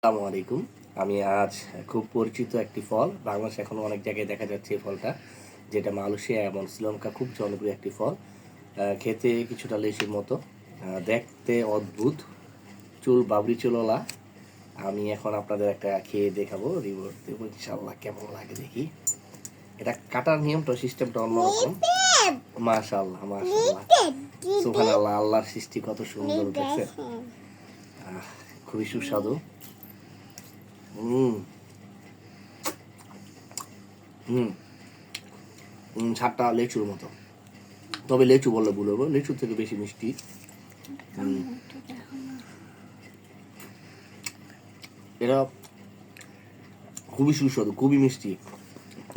আসসালামু আলাইকুম। আমি আজ খুব পরিচিত একটি ফল, বাংলাদেশে এখনো অনেক জায়গায় দেখা যাচ্ছে এই ফলটা, যেটা মালয়েশিয়া এবং শ্রীলঙ্কা খুব জনপ্রিয় একটি ফল। খেতে কিছুটা লেচুর মতো, দেখতে অদ্ভুত, চুল বাবরি চুলওয়ালা। আমি এখন আপনাদের একটা খেয়ে দেখাবো, রিভিউ দেবো ইনশাআল্লাহ কেমন লাগে দেখি। এটা কাটার নিয়মটা সিস্টেমটা অন্যরকম। মাশাআল্লাহ মাশাআল্লাহ, সুবহানাল্লাহ, আল্লাহর সৃষ্টি কত সুন্দর দেখছে। খুবই সুস্বাদু। হুম হুম ছাদটা লেচুর মতো, তবে লেচু বললে ভুল হবে, লেচুর থেকে বেশি মিষ্টি। এটা খুবই সুস্বাদু, খুবই মিষ্টি।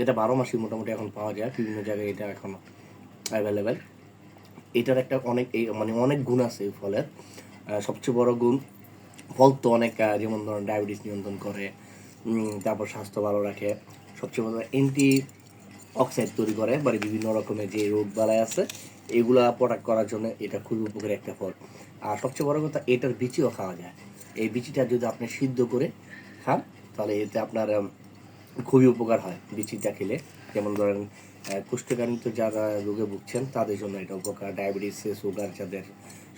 এটা 12 মাসই মোটামুটি এখন পাওয়া যায় বিভিন্ন জায়গায়, এটা এখন অ্যাভেলেবেল। এটার একটা মানে অনেক গুণ আছে এই ফলের। সবচেয়ে বড় গুণ, ফল তো অনেক, যেমন ধরেন ডায়াবেটিস নিয়ন্ত্রণ করে, তারপর স্বাস্থ্য ভালো রাখে, সবচেয়ে বড় অ্যান্টি অক্সাইড তৈরি করে, মানে বিভিন্ন রকমের যে রোগ বালাই আছে এগুলা প্রোটেক্ট করার জন্য এটা খুবই উপকারী একটা ফল। আর সবচেয়ে বড় কথা, এটার বিচিও খাওয়া যায়। এই বিচিটা যদি আপনি সিদ্ধ করে খান, তাহলে এতে আপনার খুবই উপকার হয় বিচিটা খেলে। যেমন ধরেন কোষ্ঠকাঠিন্য যারা রোগে ভুগছেন তাদের জন্য এটা উপকার, ডায়াবেটিস সুগার যাদের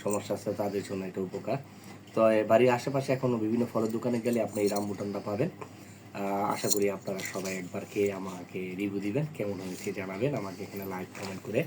সমস্যা আছে তাদের জন্য এটা উপকার। তো বাড়ির আশেপাশে এখনও বিভিন্ন ফলের দোকানে গেলে আপনি এই রামবুটানটা পাবেন। আশা করি আপনারা সবাই একবার খেয়ে আমাকে রিভিউ দিবেন, কেমন হয়েছে জানাবেন আমাকে এখানে লাইক কমেন্ট করে।